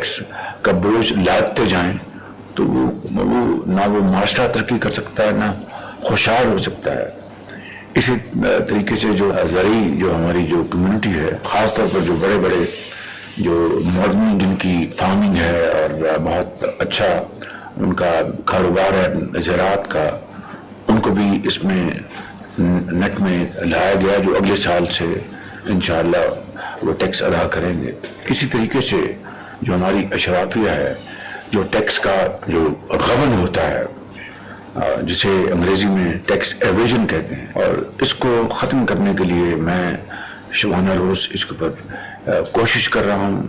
Tax کا بوجھ لادتے جائیں تو وہ نہ وہ معاشرہ ترقی کر سکتا ہے نہ خوشحال ہو سکتا ہے۔ اسی طریقے سے جو زرعی جو ہماری جو کمیونٹی ہے، خاص طور پر جو بڑے بڑے جو ماڈرن جن کی فارمنگ ہے اور بہت اچھا ان کا کاروبار ہے زراعت کا، ان کو بھی اس میں نیٹ میں لایا گیا جو اگلے سال سے انشاءاللہ وہ ٹیکس ادا کریں گے۔ اسی طریقے سے جو ہماری اشرافیہ ہے، جو ٹیکس کا جو غبن ہوتا ہے جسے انگریزی میں ٹیکس ایویژن کہتے ہیں، اور اس کو ختم کرنے کے لیے میں شبانہ روز اس کے اوپر کوشش کر رہا ہوں،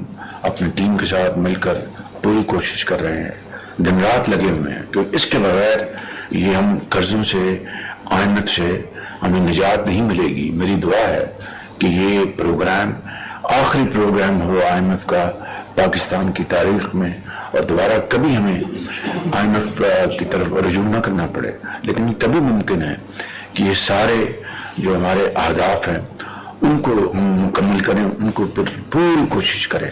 اپنی ٹیم کے ساتھ مل کر پوری کوشش کر رہے ہیں، دن رات لگے ہوئے ہیں، کیونکہ اس کے بغیر یہ ہم قرضوں سے IMF سے ہمیں نجات نہیں ملے گی۔ میری دعا ہے کہ یہ پروگرام آخری پروگرام ہو IMF کا پاکستان کی تاریخ میں، اور دوبارہ کبھی ہمیں IMF کی طرف رجوع نہ کرنا پڑے، لیکن یہ تبھی ممکن ہے کہ یہ سارے جو ہمارے اہداف ہیں ان کو ہم مکمل کریں، ان کو پھر پوری کوشش کریں۔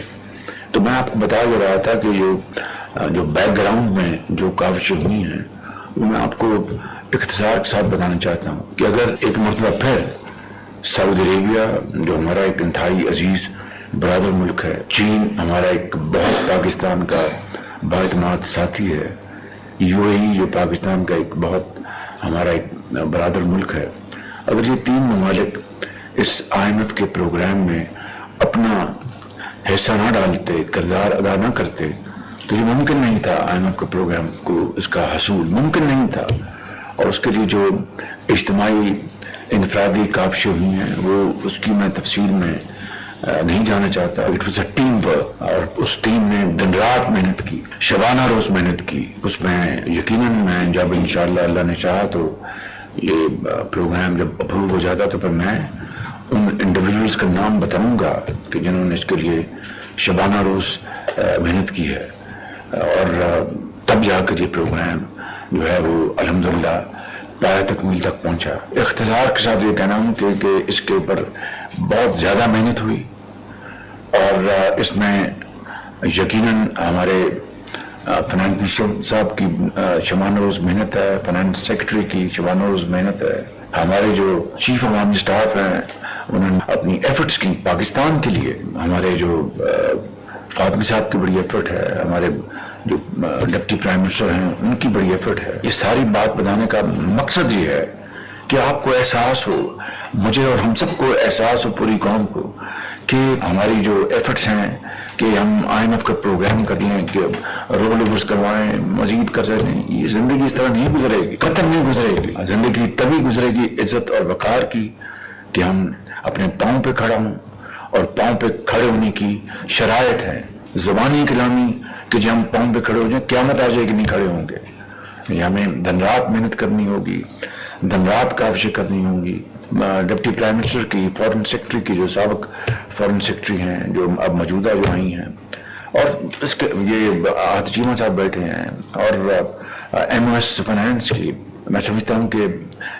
تو میں آپ کو بتا دے رہا تھا کہ جو بیک گراؤنڈ میں جو کاوشیں ہوئی ہیں وہ میں آپ کو اختصار کے ساتھ بتانا چاہتا ہوں کہ اگر ایک مرتبہ پھر سعودی عربیہ جو ہمارا ایک انتہائی عزیز برادر ملک ہے، چین ہمارا ایک بہت پاکستان کا بااعتماد ساتھی ہے، UAE جو پاکستان کا ایک بہت ہمارا ایک برادر ملک ہے، اگر یہ تین ممالک اس IMF کے پروگرام میں اپنا حصہ نہ ڈالتے، کردار ادا نہ کرتے، تو یہ ممکن نہیں تھا IMF کے پروگرام کو اس کا حصول ممکن نہیں تھا۔ اور اس کے لیے جو اجتماعی انفرادی کاوشیں ہوئی ہیں وہ اس کی میں تفصیل میں نہیں جانا چاہتا۔ It was a team work, اور اس ٹیم نے دن رات محنت کی، شبانہ روز محنت کی۔ اس میں یقیناً میں جب انشاءاللہ اللہ نے چاہا تو یہ پروگرام جب اپروو ہو جاتا تو پھر میں ان انڈیویجولز کا نام بتاؤں گا کہ جنہوں نے اس کے لیے شبانہ روز محنت کی ہے، اور تب جا کر یہ پروگرام جو ہے وہ الحمدللہ پایہ تکمیل تک پہنچا۔ اختصار کے ساتھ یہ کہنا ہوں کہ اس کے اوپر بہت زیادہ محنت ہوئی، اور اس میں یقیناً ہمارے فنانس منسٹر صاحب کی شبانہ روز محنت ہے، فنانس سیکرٹری کی شبانہ روز محنت ہے، ہمارے جو چیف عوامی سٹاف ہیں انہوں نے اپنی ایفرٹس کی پاکستان کے لیے، ہمارے جو فاطمی صاحب کی بڑی ایفرٹ ہے، ہمارے جو ڈپٹی پرائم منسٹر ہیں ان کی بڑی ایفرٹ ہے۔ یہ ساری بات بتانے کا مقصد یہ ہے کہ آپ کو احساس ہو، مجھے اور ہم سب کو احساس ہو، پوری قوم کو، کہ ہماری جو ایفرٹس ہیں کہ ہم IMF کا پروگرام کر لیں، کہ رول اوورز کروائیں، مزید قرضے لیں، یہ زندگی اس طرح نہیں گزرے گی، قطر نہیں گزرے گی۔ زندگی تبھی گزرے گی عزت اور وقار کی کہ ہم اپنے پاؤں پہ کھڑا ہوں، اور پاؤں پہ کھڑے ہونے کی شرائط ہے، زبانی کلامی کہ جب ہم پاؤں پہ کھڑے ہو جائیں قیامت آ جائے گی نہیں کھڑے ہوں گے۔ یہ ہمیں دن رات محنت کرنی ہوگی، دن رات کاوشیں کرنی ہوں گی۔ ڈپٹی پرائم منسٹر کی، فورن سیکرٹری کی، جو سابق فورن سیکرٹری ہیں، جو اب موجودہ جو آئی ہیں، اور اس کے یہ آہت چیمہ صاحب بیٹھے ہیں، اور MOS فائنانس کی، میں سمجھتا ہوں کہ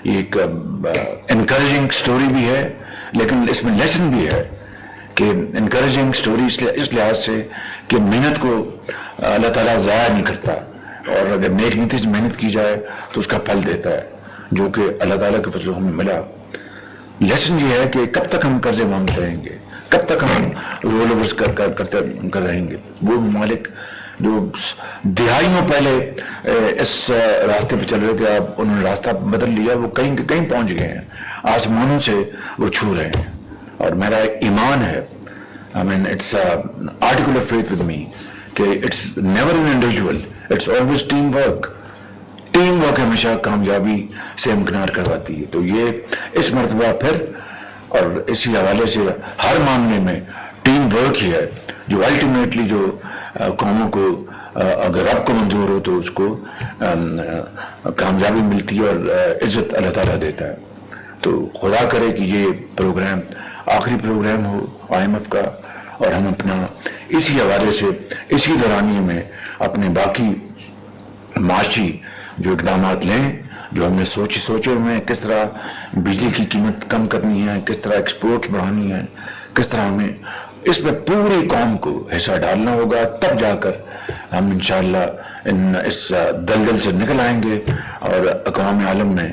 یہ ایک انکریجنگ سٹوری بھی ہے، لیکن اس میں لیسن بھی ہے کہ انکریجنگ سٹوری اس لحاظ سے کہ محنت کو اللہ تعالیٰ ضائع نہیں کرتا، اور اگر نیک نیتی سے محنت کی جائے تو اس کا پھل دیتا ہے، جو کہ اللہ تعالیٰ کے فضل ہمیں ملا۔ لیسن یہ ہے کہ کب تک ہم قرضے مانگتے رہیں گے، کب تک ہم رول اوورز کر رہیں گے۔ وہ ممالک جو دہائیوں پہلے اس راستے پہ چل رہے تھے، اب انہوں نے راستہ بدل لیا، وہ کہیں پہنچ گئے ہیں، آسمانوں سے وہ چھو رہے ہیں۔ اور میرا ایمان ہے، it's an article of faith with me کہ it's never an individual, it's always team work. Team work ہمیشہ کامیابی سے امکنار کرواتی ہے۔ تو یہ اس مرتبہ پھر، اور اسی حوالے سے ہر معاملے میں ٹیم ورک ہی ہے جو الٹیمیٹلی جو قوموں کو اگر رب کو منظور ہو تو اس کو کامیابی ملتی ہے اور عزت اللہ تعالیٰ دیتا ہے۔ تو خدا کرے کہ یہ پروگرام آخری پروگرام ہو IMF کا، اور ہم اپنا اسی حوالے سے اسی دورانیے میں اپنے باقی معاشی جو اقدامات لیں جو ہم نے سوچے ہوئے ہیں، کس طرح بجلی کی قیمت کم کرنی ہے، کس طرح ایکسپورٹس بڑھانی ہے، کس طرح ہمیں اس میں پوری قوم کو حصہ ڈالنا ہوگا، تب جا کر ہم انشاءاللہ اس دلدل سے نکل آئیں گے اور اقوام عالم میں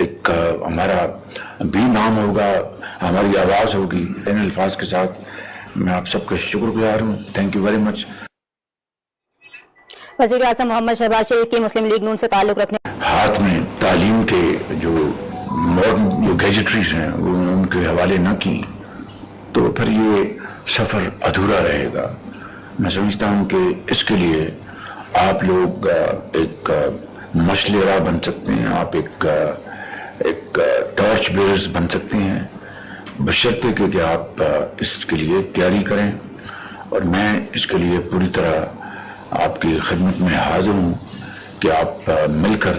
ایک ہمارا بھی نام ہوگا، ہماری آواز ہوگی۔ ان الفاظ کے ساتھ میں آپ سب کا شکر گزار ہوں۔ Thank you very much. وزیر اعظم محمد شہباز شریف کی مسلم لیگ نون سے تعلق رکھنے ہاتھ میں تعلیم کے جو ماڈرن جو گیجٹریز ہیں وہ ان کے حوالے نہ کی تو پھر یہ سفر ادھورا رہے گا۔ میں سمجھتا ہوں کہ اس کے لیے آپ لوگ ایک مشعل راہ بن سکتے ہیں، آپ ایک ٹارچ بیئرز بن سکتے ہیں، بشرطے کہ آپ اس کے لیے تیاری کریں، اور میں اس کے لیے پوری طرح آپ کی خدمت میں حاضر ہوں کہ آپ مل کر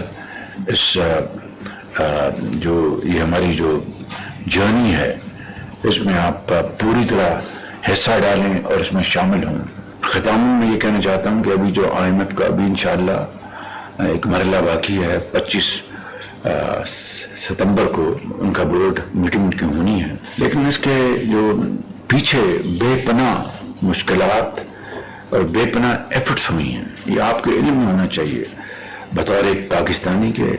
اس جو یہ ہماری جو جرنی ہے اس میں آپ پوری طرح حصہ ڈالیں اور اس میں شامل ہوں۔ ختام میں یہ کہنا چاہتا ہوں کہ ابھی جو IMF کا ابھی انشاءاللہ ایک مرحلہ باقی ہے، 25 ستمبر کو ان کا بورڈ میٹنگ کی ہونی ہے، لیکن اس کے جو پیچھے بے پناہ مشکلات اور بے پناہ ایفرٹس ہوئی ہیں، یہ آپ کے علم میں ہونا چاہیے بطور ایک پاکستانی کے،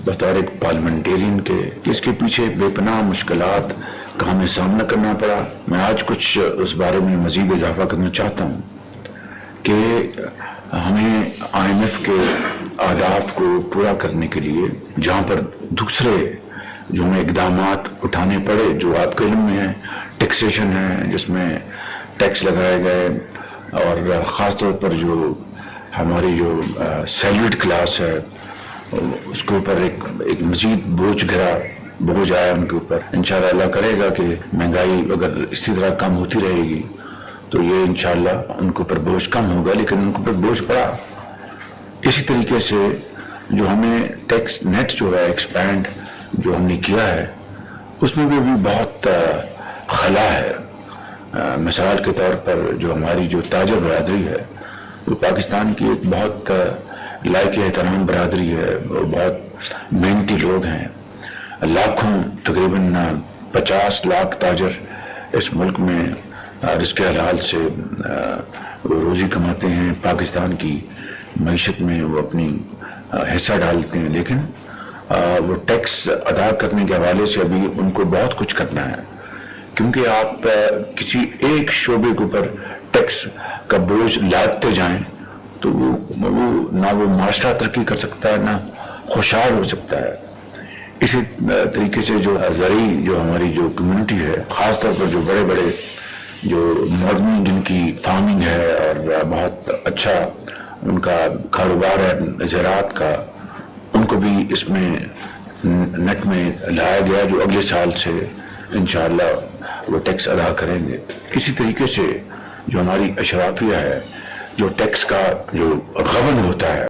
بطور ایک پارلیمنٹیرین کے، کہ اس کے پیچھے بے پناہ مشکلات کا ہمیں سامنا کرنا پڑا۔ میں آج کچھ اس بارے میں مزید اضافہ کرنا چاہتا ہوں کہ ہمیں IMF کے اہداف کو پورا کرنے کے لیے جہاں پر دوسرے جو ہمیں اقدامات اٹھانے پڑے جو آپ کے علم میں ہیں، ٹیکسیشن ہے جس میں ٹیکس لگائے گئے، اور خاص طور پر جو ہماری جو سیلریڈ کلاس ہے اس کے اوپر ایک مزید بوجھ آیا ان کے اوپر۔ انشاءاللہ اللہ کرے گا کہ مہنگائی اگر اسی طرح کم ہوتی رہے گی تو یہ انشاءاللہ ان کے اوپر بوجھ کم ہوگا، لیکن ان کے اوپر بوجھ پڑا۔ اسی طریقے سے جو ہمیں ٹیکس نیٹ جو ہے ایکسپینڈ جو ہم نے کیا ہے اس میں بھی بہت خلا ہے۔ مثال کے طور پر جو ہماری جو تاجر برادری ہے وہ پاکستان کی ایک بہت لائق احترام برادری ہے، وہ بہت محنتی لوگ ہیں، لاکھوں تقریباً 50 لاکھ تاجر اس ملک میں رزق حلال سے وہ روزی کماتے ہیں، پاکستان کی معیشت میں وہ اپنی حصہ ڈالتے ہیں، لیکن وہ ٹیکس ادا کرنے کے حوالے سے ابھی ان کو بہت کچھ کرنا ہے، کیونکہ آپ کسی ایک شعبے کے اوپر ٹیکس کا بوجھ لادتے جائیں تو نہ وہ معاشرہ ترقی کر سکتا ہے نہ خوشحال ہو سکتا ہے۔ اسی طریقے سے جو زرعی جو ہماری جو کمیونٹی ہے، خاص طور پر جو بڑے بڑے جو ماڈرن جن کی فارمنگ ہے اور بہت اچھا ان کا کاروبار ہے زراعت کا، ان کو بھی اس میں نیٹ میں لایا گیا جو اگلے سال سے انشاءاللہ وہ ٹیکس ادا کریں گے۔ اسی طریقے سے جو ہماری اشرافیہ ہے، جو ٹیکس کا جو غبن ہوتا ہے